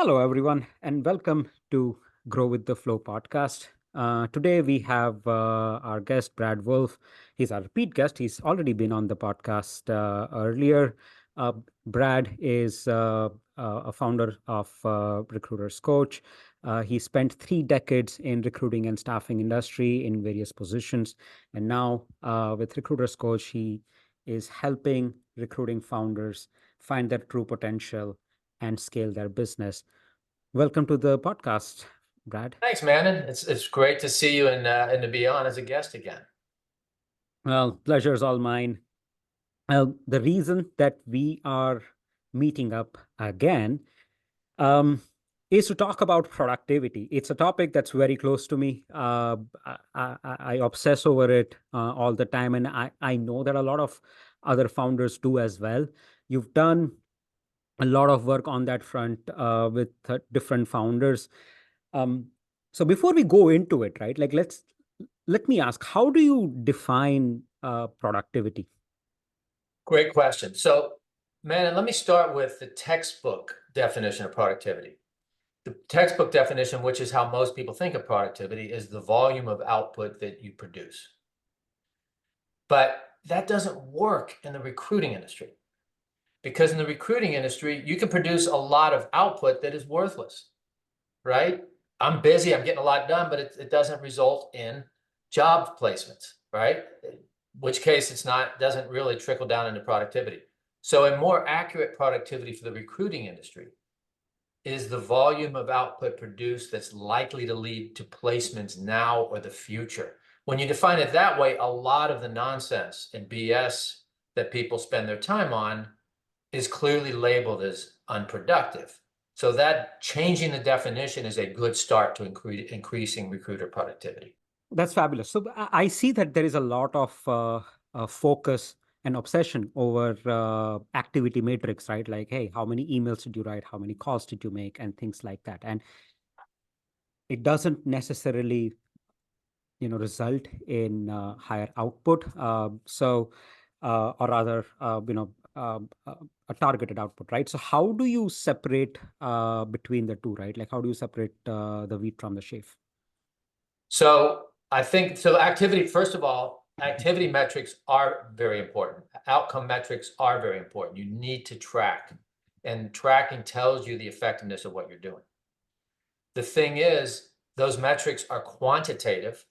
Hello, everyone, and welcome to Grow with the Flow podcast. Today, we have our guest, Brad Wolf. He's our repeat guest. He's already been on the podcast earlier. Uh, Brad is a founder of Recruiters Coach. He spent 3 decades in recruiting and staffing industry in various positions. And now, with Recruiters Coach, he is helping recruiting founders find their true potential and scale their business. Welcome to the podcast, Brad. Thanks, man. It's great to see you and to be on as a guest again. Well, pleasure is all mine. The reason that we are meeting up again um, is to talk about productivity. It's a topic that's very close to me. I obsess over it all the time, and I know that a lot of other founders do as well. You've done a lot of work on that front with different founders. Um, so before we go into it, right? Like let me ask, how do you define productivity? Great question. So, man, let me start with the textbook definition of productivity. The textbook definition, which is how most people think of productivity, is the volume of output that you produce. But that doesn't work in the recruiting industry, because in the recruiting industry, you can produce a lot of output that is worthless, right? I'm busy, I'm getting a lot done, but it doesn't result in job placements, right? In which case doesn't really trickle down into productivity. So a more accurate productivity for the recruiting industry is the volume of output produced that's likely to lead to placements now or the future. When you define it that way, a lot of the nonsense and BS that people spend their time on is clearly labeled as unproductive. So that changing the definition is a good start to increasing recruiter productivity. That's fabulous. So I see that there is a lot of focus and obsession over activity matrix, right? Like, hey, how many emails did you write? How many calls did you make? And things like that. And it doesn't necessarily result in higher output. Or rather, a targeted output, right? So how do you separate between the two, right? Like, how do you separate the wheat from the chaff? So I think, activity, first of all, activity metrics are very important. Outcome metrics are very important. You need to track, and tracking tells you the effectiveness of what you're doing. The thing is, those metrics are quantitative,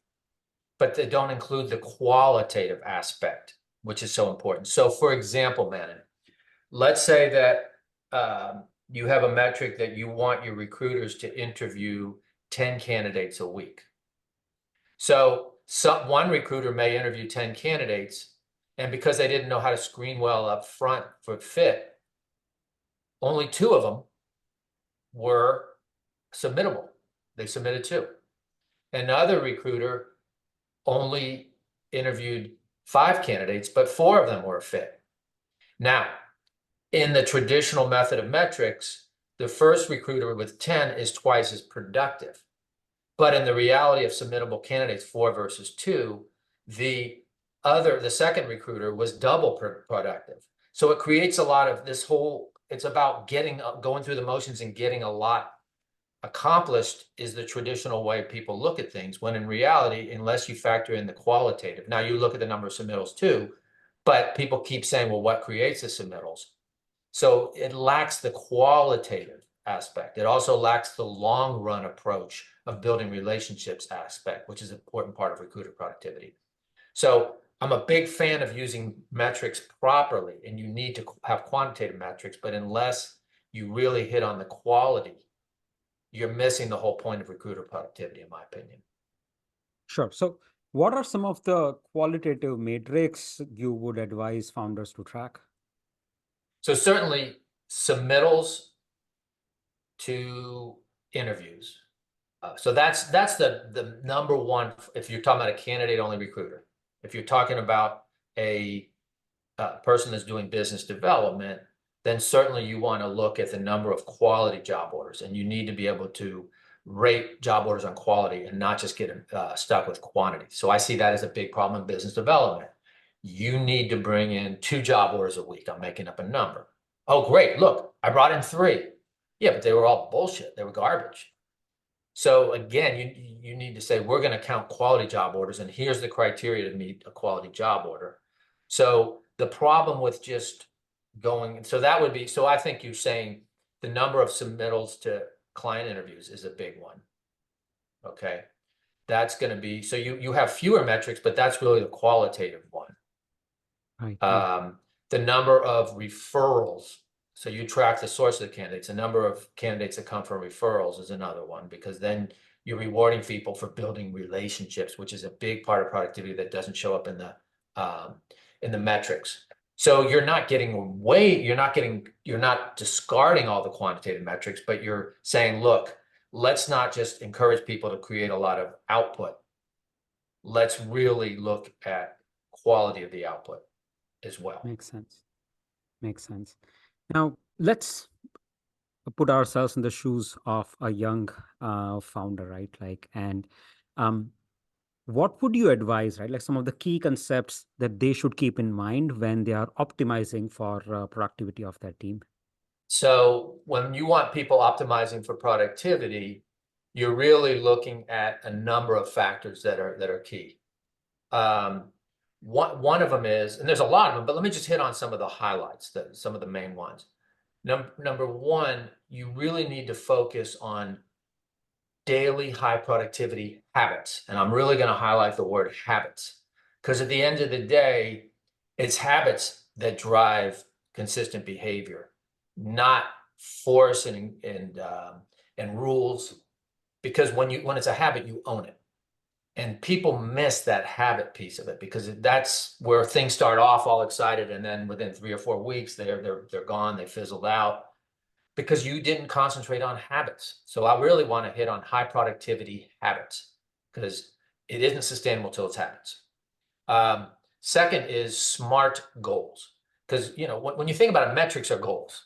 but they don't include the qualitative aspect, which is so important. So for example, Manon, let's say that you have a metric that you want your recruiters to interview 10 candidates a week. So one recruiter may interview 10 candidates, and because they didn't know how to screen well up front for fit, only 2 of them were submittable. They submitted 2. Another recruiter only interviewed 5 candidates, but 4 of them were a fit. Now, in the traditional method of metrics, the first recruiter with 10 is twice as productive. But in the reality of submittable candidates, 4 versus 2, the second recruiter was double productive. So it creates a lot of this whole, it's about going through the motions and getting a lot accomplished is the traditional way people look at things, when in reality, unless you factor in the qualitative, now you look at the number of submittals too, but people keep saying, well, what creates the submittals? So it lacks the qualitative aspect. It also lacks the long run approach of building relationships aspect, which is an important part of recruiter productivity. So I'm a big fan of using metrics properly, and you need to have quantitative metrics, but unless you really hit on the quality, you're missing the whole point of recruiter productivity, in my opinion. Sure. So what are some of the qualitative metrics you would advise founders to track? So certainly submittals to interviews. So that's the number one, if you're talking about a candidate-only recruiter. If you're talking about a person that's doing business development, then certainly you want to look at the number of quality job orders, and you need to be able to rate job orders on quality and not just get stuck with quantity. So I see that as a big problem in business development. You need to bring in 2 job orders a week. I'm making up a number. Oh, great. Look, I brought in 3. Yeah, but they were all bullshit. They were garbage. So again, you need to say, we're going to count quality job orders, and here's the criteria to meet a quality job order. So the problem with just going, so that would be, so I think you're saying the number of submittals to client interviews is a big one. Okay. That's going to be, so you have fewer metrics, but that's really the qualitative one. Right. The number of referrals. So you track the source of the candidates. The number of candidates that come from referrals is another one, because then you're rewarding people for building relationships, which is a big part of productivity that doesn't show up in the metrics. So you're not getting away, you're not discarding all the quantitative metrics, but you're saying, look, let's not just encourage people to create a lot of output. Let's really look at quality of the output as well. Makes sense. Makes sense. Now, let's put ourselves in the shoes of a young founder, right? Like, and what would you advise, right? Like some of the key concepts that they should keep in mind when they are optimizing for productivity of their team? So when you want people optimizing for productivity, you're really looking at a number of factors that are key. One of them is, and there's a lot of them, but let me just hit on some of the highlights, some of the main ones. Number one, you really need to focus on daily high productivity habits. And I'm really going to highlight the word habits, because at the end of the day, it's habits that drive consistent behavior, not force and rules. Because when it's a habit, you own it. And people miss that habit piece of it, because that's where things start off all excited, and then within 3 or 4 weeks, they're gone, they fizzled out, because you didn't concentrate on habits. So I really want to hit on high productivity habits, because it isn't sustainable till it's habits. Second is smart goals, because when you think about it, metrics are goals.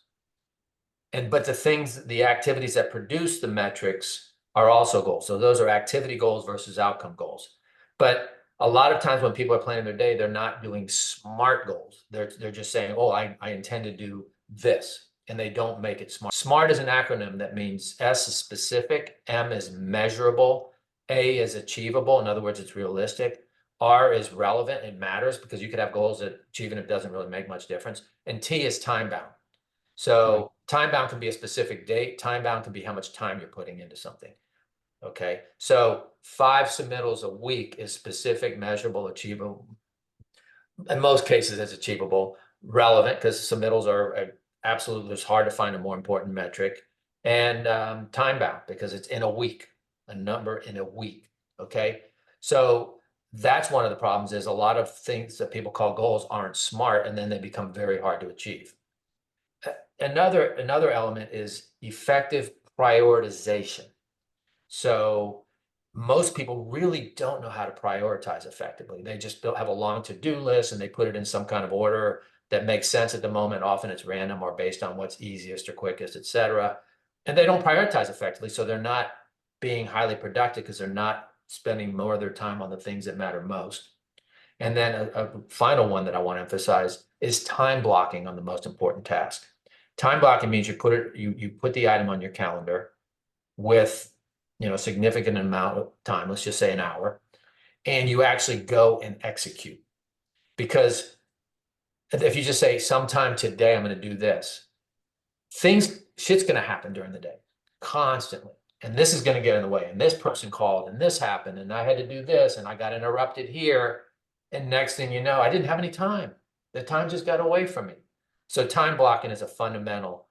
But the activities that produce the metrics are also goals. So those are activity goals versus outcome goals. But a lot of times when people are planning their day, they're not doing SMART goals. They're just saying, oh, I intend to do this, and they don't make it SMART. SMART is an acronym that means S is specific, M is measurable, A is achievable. In other words, it's realistic. R is relevant. It matters, because you could have goals that achieving it doesn't really make much difference. And T is time bound. So time bound can be a specific date. Time bound can be how much time you're putting into something. Okay. So 5 submittals a week is specific, measurable, achievable. In most cases, it's achievable. Relevant, because submittals are absolutely, it's hard to find a more important metric. And time bound, because it's in a week, a number in a week. Okay. So that's one of the problems, is a lot of things that people call goals aren't SMART, and then they become very hard to achieve. Another element is effective prioritization. So most people really don't know how to prioritize effectively. They just have a long to-do list, and they put it in some kind of order that makes sense at the moment. Often it's random or based on what's easiest or quickest, et cetera. And they don't prioritize effectively. So they're not being highly productive, because they're not spending more of their time on the things that matter most. And then a final one that I want to emphasize is time blocking on the most important task. Time blocking means you put the item on your calendar with a significant amount of time, let's just say an hour, and you actually go and execute. Because if you just say, sometime today I'm going to do this, shit's going to happen during the day constantly. And this is going to get in the way. And this person called, and this happened, and I had to do this, and I got interrupted here. And next thing you know, I didn't have any time. The time just got away from me. So time blocking is a fundamental,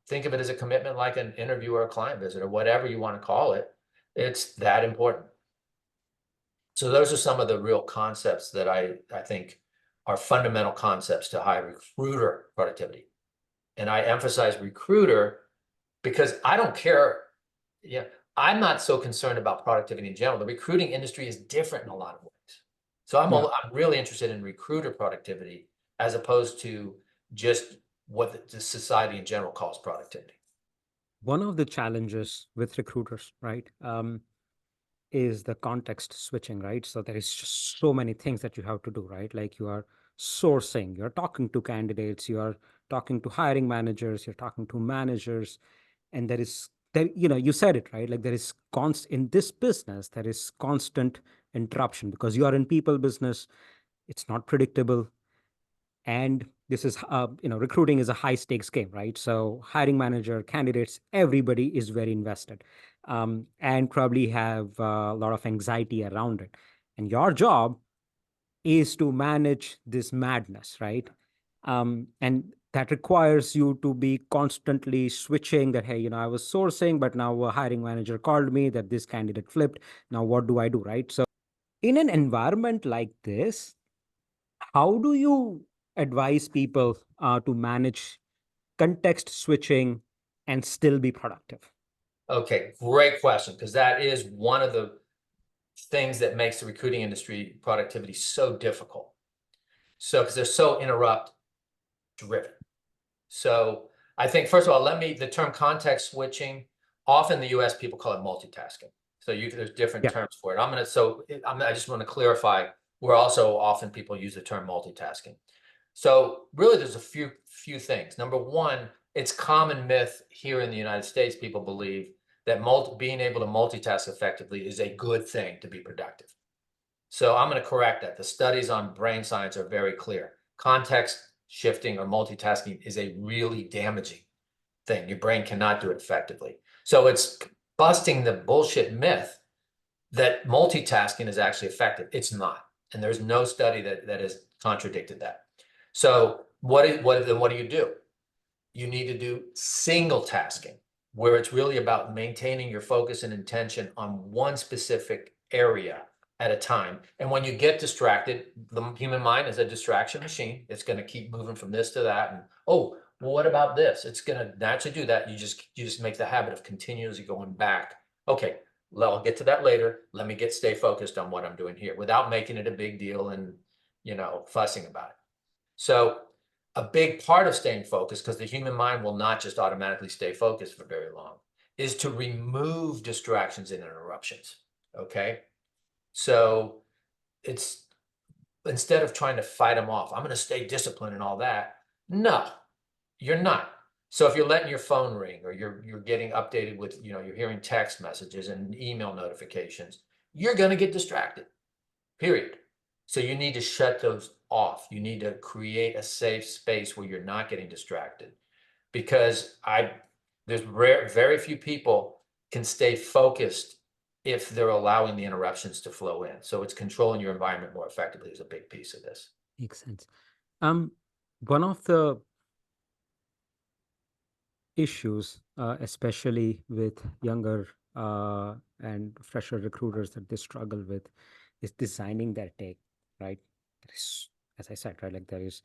think of it as a commitment, like an interview or a client visit or whatever you want to call it. It's that important. So those are some of the real concepts that I think are fundamental concepts to high recruiter productivity. And I emphasize recruiter because I don't care. Yeah, I'm not so concerned about productivity in general. The recruiting industry is different in a lot of ways. So I'm really interested in recruiter productivity, as opposed to just what the society in general calls productivity. One of the challenges with recruiters, right, is the context switching, right? So there is just so many things that you have to do, right? Like you are sourcing, you're talking to candidates, you are talking to hiring managers, you're talking to managers, And there, you said it, right? Like there is in this business, there is constant interruption because you are in people business. It's not predictable. And this is, recruiting is a high stakes game, right? So hiring manager, candidates, everybody is very invested, and probably have a lot of anxiety around it. And your job is to manage this madness, right? And that requires you to be constantly switching that, hey, I was sourcing, but now a hiring manager called me that this candidate flipped. Now, what do I do, right? So, in an environment like this, how do you advise people to manage context switching and still be productive? Okay, great question, because that is one of the things that makes the recruiting industry productivity so difficult. So, because they're so interrupt driven. So I think, first of all, the term context switching, often in the US, people call it multitasking. So there's different Yeah. terms for it. I just want to clarify, where also often people use the term multitasking. So really there's a few things. Number one, it's common myth here in the United States, people believe that being able to multitask effectively is a good thing to be productive. So I'm going to correct that. The studies on brain science are very clear. Context shifting or multitasking is a really damaging thing. Your brain cannot do it effectively. So it's busting the bullshit myth that multitasking is actually effective. It's not. And there's no study that has contradicted that. So what do you do? You need to do single tasking, where it's really about maintaining your focus and intention on one specific area at a time. And when you get distracted, the human mind is a distraction machine. It's going to keep moving from this to that. And, oh, well, what about this? It's going to naturally do that. You just make the habit of continuously going back. Okay, well, I'll get to that later. Let me stay focused on what I'm doing here without making it a big deal and, fussing about it. So a big part of staying focused, because the human mind will not just automatically stay focused for very long, is to remove distractions and interruptions. Okay. So it's, instead of trying to fight them off, I'm going to stay disciplined and all that. No, you're not. So if you're letting your phone ring, or you're getting updated with, you're hearing text messages and email notifications, you're going to get distracted, period. So you need to shut those off. You need to create a safe space where you're not getting distracted, because there's very few people can stay focused if they're allowing the interruptions to flow in. So it's controlling your environment more effectively is a big piece of this. Makes sense. Um, One of the issues, especially with younger and fresher recruiters that they struggle with, is designing their day, right? There is, as I said, right, like there is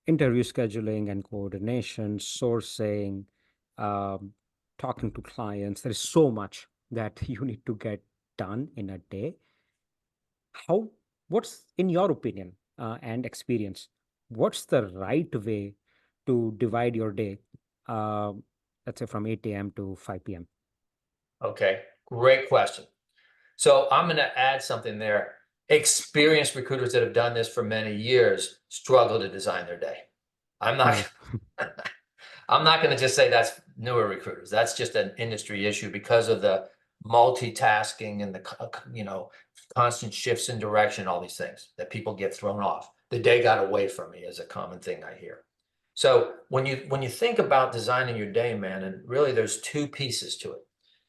interview scheduling and coordination, sourcing, um, talking to clients. There is so much that you need to get done in a day. How, what's in your opinion and experience, what's the right way to divide your day, uh, let's say from 8 a.m. to 5 p.m.? Okay, great question. So I'm going to add something there. Experienced recruiters that have done this for many years struggle to design their day. I'm Hmm. not, I'm not going to just say that's newer recruiters. That's just an industry issue because of the multitasking and the constant shifts in direction, all these things that people get thrown off. The day got away from me is a common thing I hear. So when you think about designing your day, man, and really there's two pieces to it.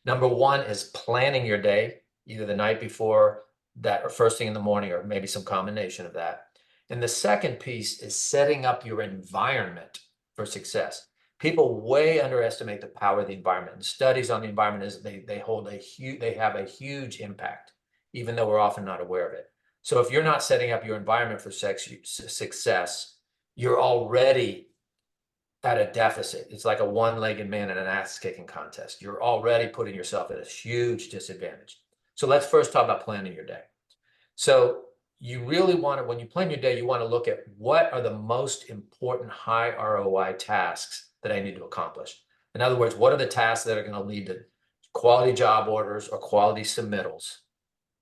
Number one is planning your day, either the night before that or first thing in the morning, or maybe some combination of that. And the second piece is setting up your environment for success. People way underestimate the power of the environment. And studies on the environment is they have a huge impact, even though we're often not aware of it. So if you're not setting up your environment for success, you're already at a deficit. It's like a one-legged man in an ass-kicking contest. You're already putting yourself at a huge disadvantage. So let's first talk about planning your day. So you really want to, when you plan your day, you want to look at what are the most important high ROI tasks that I need to accomplish. In other words, what are the tasks that are going to lead to quality job orders or quality submittals,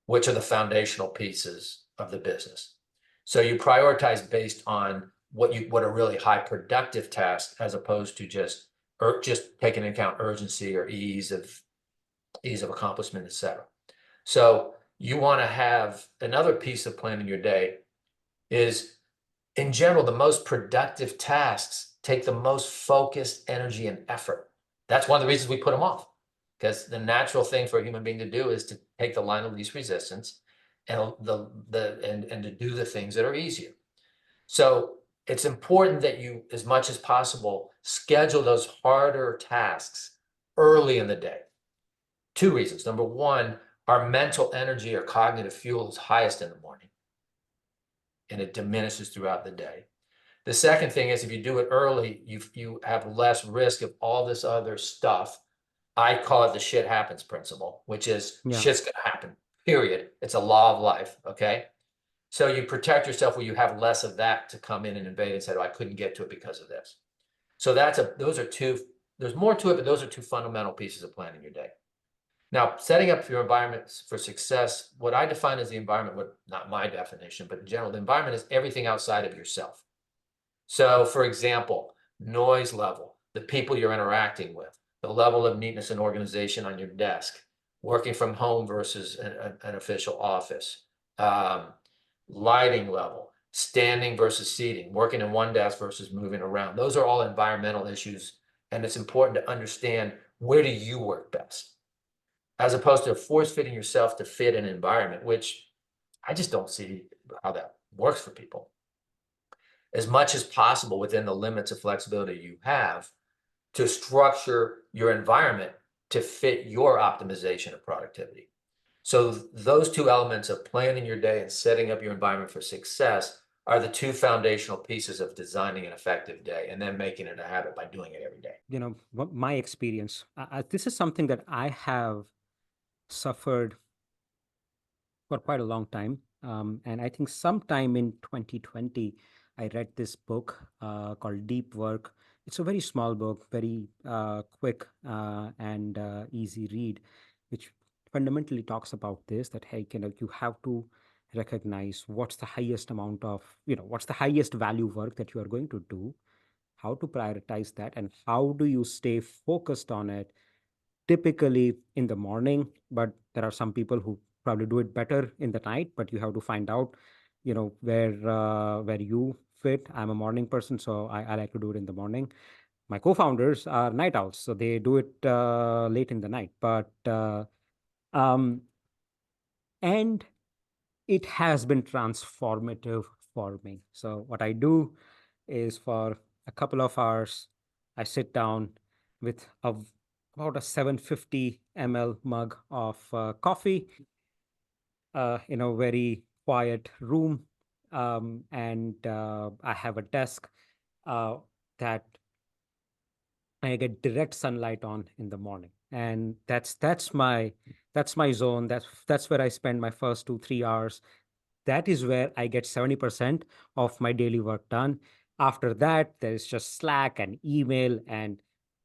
which are the foundational pieces of the business. So you prioritize based on what are really high productive tasks, as opposed to just just taking into account urgency or ease of accomplishment, etc. So you want to have another piece of planning your day is, in general, the most productive tasks take the most focused energy and effort. That's one of the reasons we put them off, because the natural thing for a human being to do is to take the line of least resistance and to do the things that are easier. So it's important that you, as much as possible, schedule those harder tasks early in the day. Two reasons. Number one, our mental energy or cognitive fuel is highest in the morning, and it diminishes throughout the day. The second thing is, if you do it early, you have less risk of all this other stuff. I call it the shit happens principle, which is Yeah. shit's gonna happen, period. It's a law of life, okay? So you protect yourself where you have less of that to come in and invade and say, oh, I couldn't get to it because of this. So those are two, there's more to it, but those are two fundamental pieces of planning your day. Now, setting up your environment for success, what I define as the environment, not my definition, but in general, the environment is everything outside of yourself. So, for example, noise level, the people you're interacting with, the level of neatness and organization on your desk, working from home versus an official office, lighting level, standing versus seating, working in one desk versus moving around. Those are all environmental issues, and it's important to understand, where do you work best, as opposed to force fitting yourself to fit an environment, which I just don't see how that works for people. As much as possible, within the limits of flexibility you have, to structure your environment to fit your optimization of productivity. So those two elements of planning your day and setting up your environment for success are the two foundational pieces of designing an effective day, and then making it a habit by doing it every day. My experience, this is something that I have suffered for quite a long time. And I think sometime in 2020, I read this book called Deep Work. It's a very small book, very quick and easy read, which fundamentally talks about this, that, hey, you have to recognize what's the highest amount of, what's the highest value work that you are going to do, how to prioritize that, and how do you stay focused on it, typically in the morning. But there are some people who probably do it better in the night, but you have to find out where you fit. I'm a morning person, so I like to do it in the morning. My co-founders are night owls, so they do it late in the night. But um and it has been transformative for me. So what I do is, for a couple of hours, I sit down with about a 750 ml mug of coffee in a very quiet room. And I have a desk that I get direct sunlight on in the morning. And that's my zone. That's where I spend my first 2-3 hours. That is where I get 70% of my daily work done. After that, there's just Slack and email. And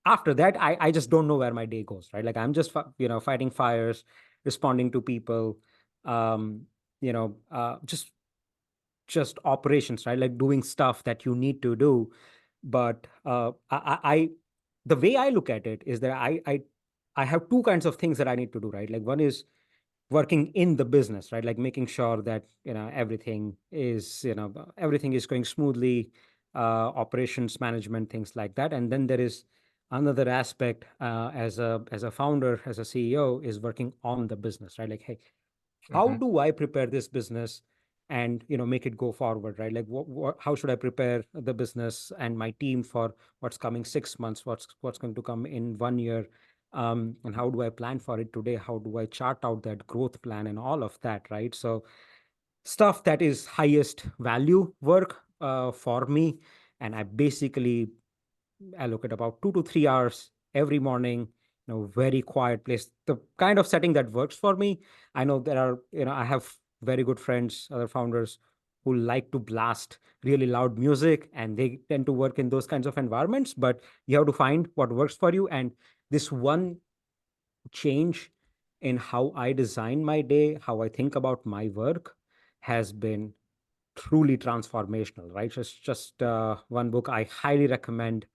after that, I just don't know where my day goes, right? Like, I'm just, fighting fires, responding to people, um, just operations, right? Like, doing stuff that you need to do. But the way I look at it is that I have two kinds of things that I need to do, right? Like, one is working in the business, right? Like, making sure that everything is going smoothly, operations management, things like that. And then there is another aspect, as a founder, as a CEO, is working on the business, right? Like, hey, how do I prepare this business and make it go forward, right? Like, how should I prepare the business and my team for what's coming 6 months, what's going to come in 1 year, and how do I plan for it today? How do I chart out that growth plan and all of that, right? So stuff that is highest value work for me, and I basically allocate about 2 to 3 hours every morning, very quiet place, the kind of setting that works for me. I know there are, I have very good friends, other founders, who like to blast really loud music, and they tend to work in those kinds of environments. But you have to find what works for you. And this one change in how I design my day, how I think about my work, has been truly transformational, right? Just one book I highly recommend.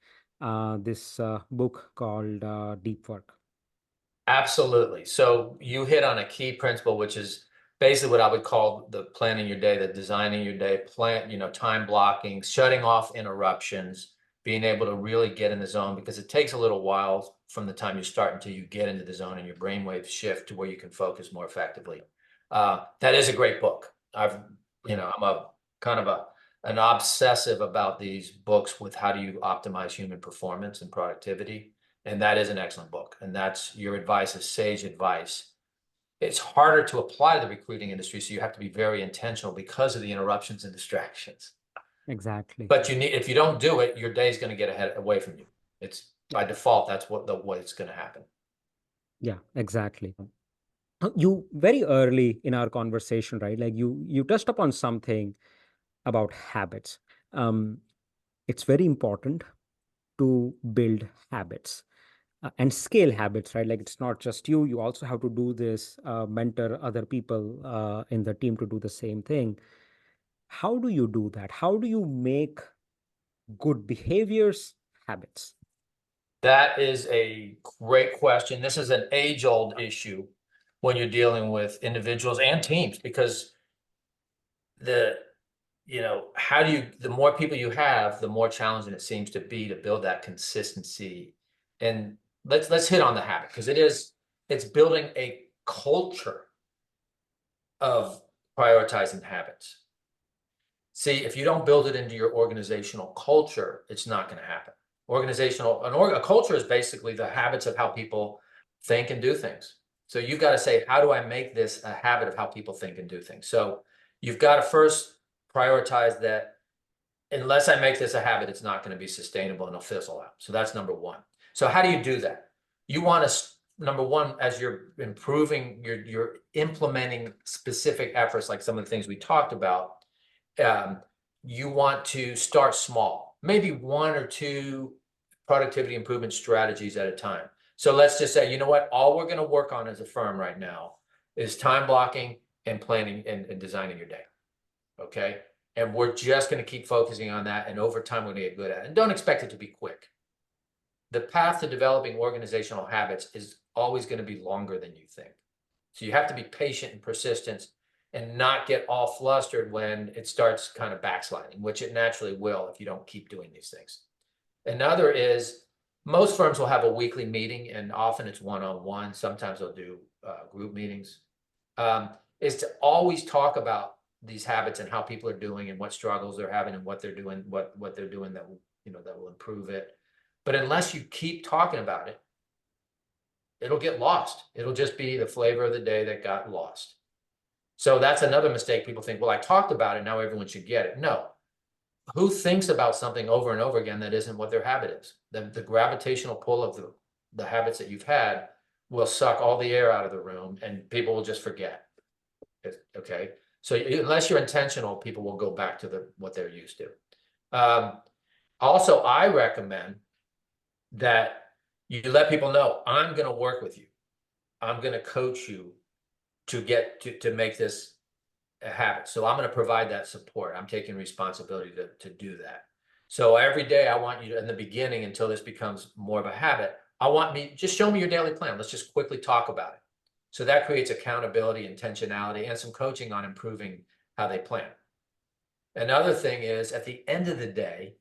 this book called Deep Work. Absolutely. So you hit on a key principle, which is basically what I would call the planning your day, the designing your day, time blocking, shutting off interruptions, being able to really get in the zone, because it takes a little while from the time you start until you get into the zone and your brainwaves shift to where you can focus more effectively. That is a great book. I'm a kind of an obsessive about these books with how do you optimize human performance and productivity. And that is an excellent book. And that's your advice is sage advice. It's harder to apply to the recruiting industry, so you have to be very intentional because of the interruptions and distractions. Exactly. But if you don't do it, your day is going to get away from you. It's by default, that's what it's going to happen. Yeah, exactly. You very early in our conversation, right? Like you touched upon something about habits. Um, it's very important to build habits and scale habits, right? Like it's not just you. You also have to do this, mentor other people in the team to do the same thing. How do you do that? How do you make good behaviors habits? That is a great question. This is an age-old issue when you're dealing with individuals and teams, because the more people you have, the more challenging it seems to be to build that consistency. And let's hit on the habit, because it's building a culture of prioritizing habits. See, if you don't build it into your organizational culture, it's not going to happen. A culture is basically the habits of how people think and do things. So you've got to say, how do I make this a habit of how people think and do things? So you've got to first prioritize that unless I make this a habit, it's not going to be sustainable and it'll fizzle out. So that's number one. So how do you do that? You want to, number one, as you're improving, you're implementing specific efforts, like some of the things we talked about. You want to start small, maybe one or two productivity improvement strategies at a time. So let's just say, you know what, all we're going to work on as a firm right now is time blocking and planning and designing your day. Okay. And we're just going to keep focusing on that. And over time, we're going to get good at it. And don't expect it to be quick. The path to developing organizational habits is always going to be longer than you think. So you have to be patient and persistent and not get all flustered when it starts kind of backsliding, which it naturally will if you don't keep doing these things. Another is most firms will have a weekly meeting, and often it's one-on-one. Sometimes they'll do group meetings. Is to always talk about these habits and how people are doing and what struggles they're having and what they're doing, what they're doing that will improve it. But unless you keep talking about it, it'll get lost. It'll just be the flavor of the day that got lost. So that's another mistake. People think, well, I talked about it, now everyone should get it. No. Who thinks about something over and over again that isn't what their habit is? The gravitational pull of the habits that you've had will suck all the air out of the room and people will just forget. Okay. So unless you're intentional, people will go back to what they're used to. Also, I recommend that you let people know, I'm going to work with you. I'm going to coach you to make this a habit. So I'm going to provide that support. I'm taking responsibility to do that. So every day I want you to, in the beginning, until this becomes more of a habit, just show me your daily plan. Let's just quickly talk about it. So that creates accountability, intentionality, and some coaching on improving how they plan. Another thing is at the end of the day,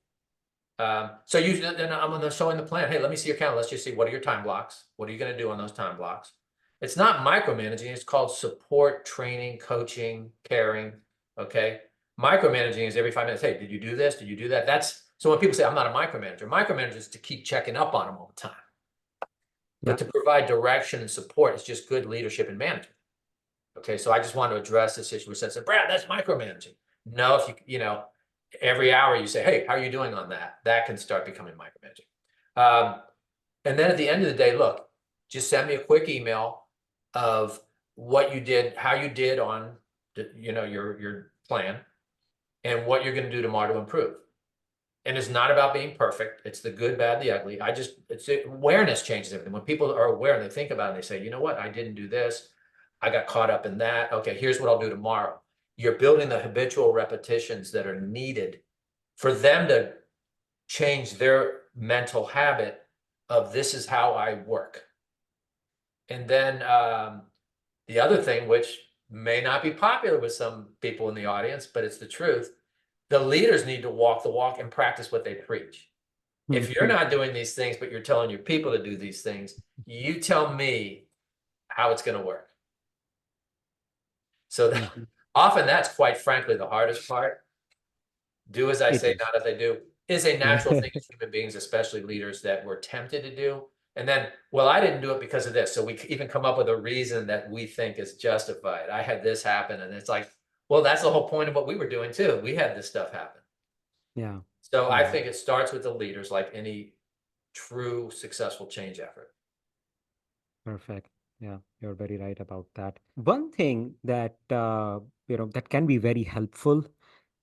so usually then I'm going to show in the plan, hey, let me see your calendar. Let's just see, what are your time blocks? What are you going to do on those time blocks? It's not micromanaging. It's called support, training, coaching, caring. Okay. Micromanaging is every 5 minutes. Hey, did you do this? Did you do that? So when people say I'm not a micromanager is to keep checking up on them all the time. But to provide direction and support is just good leadership and management. Okay. So I just want to address this issue. Said, Brad, that's micromanaging. No, if every hour you say, hey, how are you doing on that? That can start becoming micromanaging. And then at the end of the day, look, just send me a quick email of what you did, how you did on your plan and what you're going to do tomorrow to improve. And it's not about being perfect. It's the good, bad, the ugly. Awareness changes everything. When people are aware and they think about it, and they say, you know what, I didn't do this. I got caught up in that. Okay, here's what I'll do tomorrow. You're building the habitual repetitions that are needed for them to change their mental habit of this is how I work. And then the other thing, which may not be popular with some people in the audience, but it's the truth, the leaders need to walk the walk and practice what they preach. If you're not doing these things, but you're telling your people to do these things, you tell me how it's going to work. So often that's quite frankly the hardest part. Do as I It say, is. not as I do, is a natural thing as human beings, especially leaders, that we're tempted to do. And then, well, I didn't do it because of this. So we even come up with a reason that we think is justified. I had this happen. And it's like, well, that's the whole point of what we were doing too. We had this stuff happen. Yeah. So I Yeah. think it starts with the leaders, like any true successful change effort. Perfect. Yeah, you're very right about that. One thing that that can be very helpful,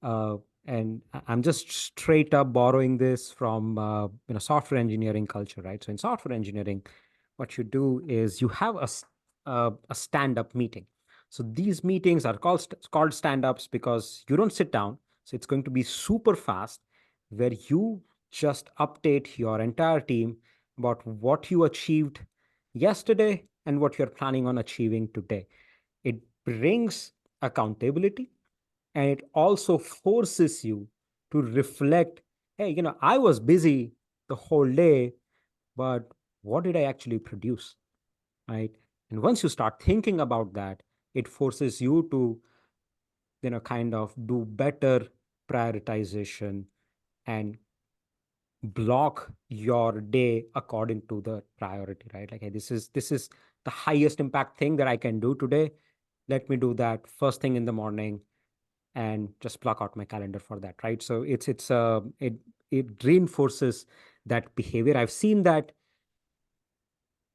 uh, and I'm just straight up borrowing this from software engineering culture, right? So in software engineering, what you do is you have a stand-up meeting. So these meetings are called stand-ups because you don't sit down. So it's going to be super fast, where you just update your entire team about what you achieved yesterday and what you're planning on achieving today. It brings accountability, and it also forces you to reflect, hey, I was busy the whole day, but what did I actually produce? Right. And once you start thinking about that, it forces you to, kind of do better prioritization and block your day according to the priority, right? Like, hey, this is the highest impact thing that I can do today. Let me do that first thing in the morning and just block out my calendar for that, right? So it reinforces that behavior. I've seen that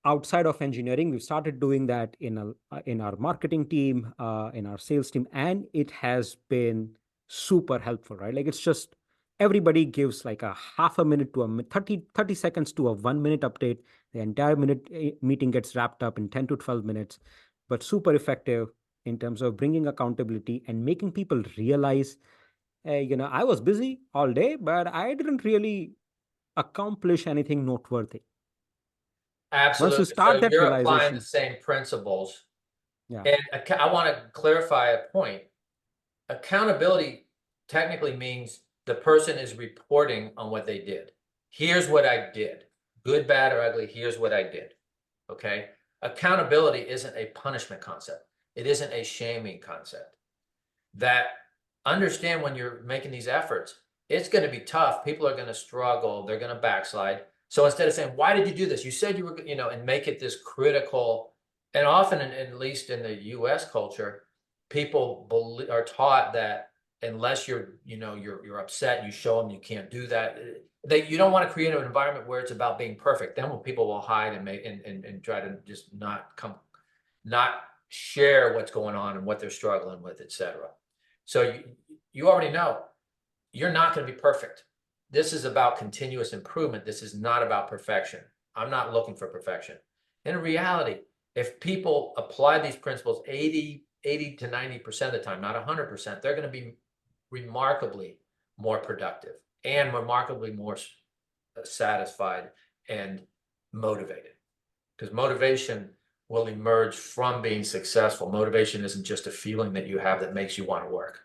outside of engineering. We've started doing that in our marketing team, in our sales team, and it has been super helpful, right? Like, it's just everybody gives like a half a minute to 30 seconds to a 1 minute update. The entire meeting gets wrapped up in 10 to 12 minutes, but super effective in terms of bringing accountability and making people realize, hey, I was busy all day, but I didn't really accomplish anything noteworthy. Once you Absolutely. start So that you're applying the realization. same principles. Yeah. And I want to clarify a point. Accountability technically means the person is reporting on what they did. Here's what I did. Good, bad, or ugly. Here's what I did. Okay. Accountability isn't a punishment concept. It isn't a shaming concept. That understand when you're making these efforts, it's going to be tough. People are going to struggle. They're going to backslide. So instead of saying, why did you do this? You said you were, and make it this critical. And often, at least in the US culture, people are taught that unless you're upset, you show them you can't do that. You don't want to create an environment where it's about being perfect. Then when people will hide and make and try to just not share what's going on and what they're struggling with, etc. So you already know you're not going to be perfect. This is about continuous improvement. This is not about perfection. I'm not looking for perfection. In reality, if people apply these principles 80 to 90% of the time, not 100%, they're going to be remarkably more productive and remarkably more satisfied and motivated. Because motivation will emerge from being successful. Motivation isn't just a feeling that you have that makes you want to work.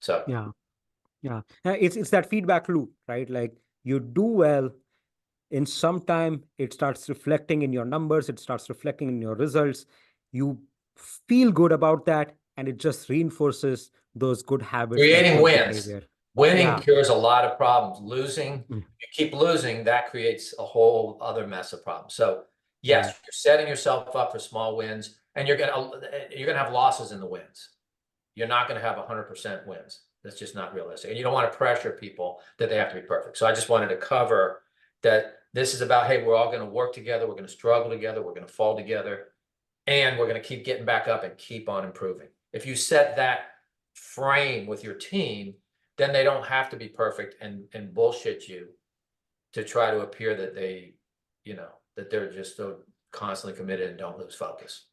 So Yeah. Yeah. It's that feedback loop, right? Like, you do well, in some time it starts reflecting in your numbers, it starts reflecting in your results. You feel good about that, and it just reinforces those good habits, that creating good wins. behavior. Winning Yeah. cures a lot of problems. Losing, Mm. you keep losing, that creates a whole other mess of problems. So yes, Mm. you're setting yourself up for small wins, and you're gonna have losses in the wins. You're not gonna have 100% wins. That's just not realistic. And you don't want to pressure people that they have to be perfect. So I just wanted to cover that this is about, hey, we're all gonna work together, we're gonna struggle together, we're gonna fall together, and we're gonna keep getting back up and keep on improving. If you set that frame with your team, then they don't have to be perfect and bullshit you to try to appear that that they're just so constantly committed and don't lose focus.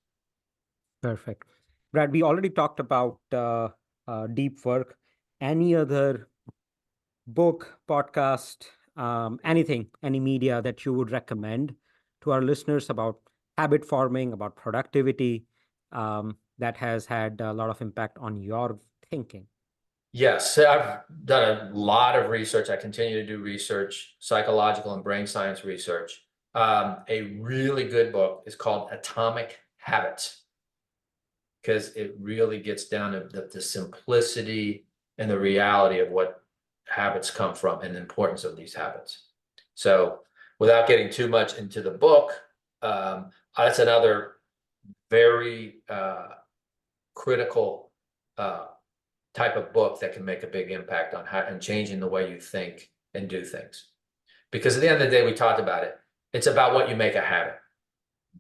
Perfect. Brad, we already talked about deep work. Any other book, podcast, anything, any media that you would recommend to our listeners about habit forming, about productivity, that has had a lot of impact on your thinking? Yes, so I've done a lot of research. I continue to do research, psychological and brain science research. A really good book is called Atomic Habits, because it really gets down to the simplicity and the reality of what habits come from and the importance of these habits. So without getting too much into the book, that's another very critical type of book that can make a big impact on how and changing the way you think and do things. Because at the end of the day, we talked about it. It's about what you make a habit.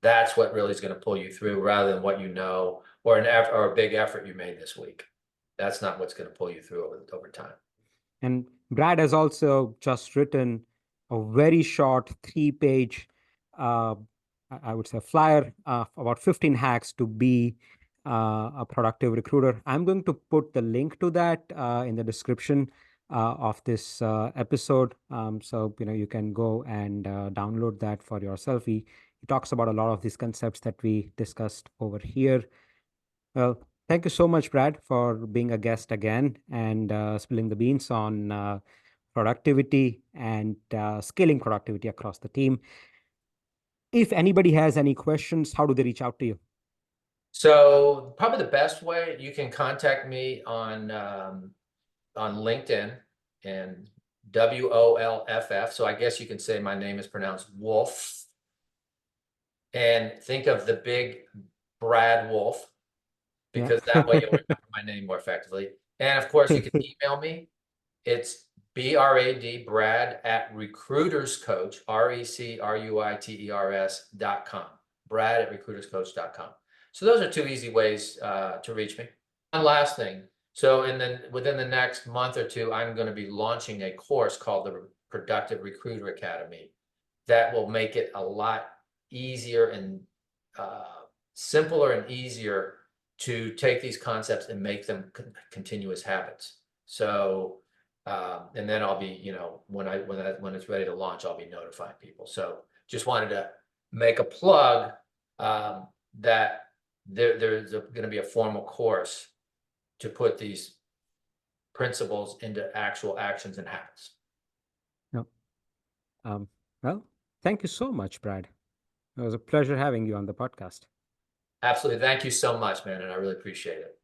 That's what really is going to pull you through, rather than what you know or or a big effort you made this week. That's not what's going to pull you through over time. And Brad has also just written a very short 3-page, uh, I would say, flyer about 15 hacks to be a productive recruiter. I'm going to put the link to that in the description of this episode. So, you can go and download that for yourself. He talks about a lot of these concepts that we discussed over here. Well, thank you so much, Brad, for being a guest again and spilling the beans on productivity and scaling productivity across the team. If anybody has any questions, how do they reach out to you? So probably the best way, you can contact me on LinkedIn, and Woff. So I guess you can say my name is pronounced Wolf. And think of the big Brad Wolf, Yeah. because that way you'll remember my name more effectively. And of course, you can email me. It's BRAD, Brad, at recruiterscoach, RECRUITERS.com. Brad at recruiterscoach.com. So those are two easy ways to reach me. One last thing. So within the next month or two, I'm going to be launching a course called the Productive Recruiter Academy that will make it a lot easier and simpler and easier to take these concepts and make them continuous habits. So, and then I'll be, when it's ready to launch, I'll be notifying people. So just wanted to make a plug that there's going to be a formal course to put these principles into actual actions and habits. No. Well, thank you so much, Brad. It was a pleasure having you on the podcast. Absolutely. Thank you so much, man. And I really appreciate it.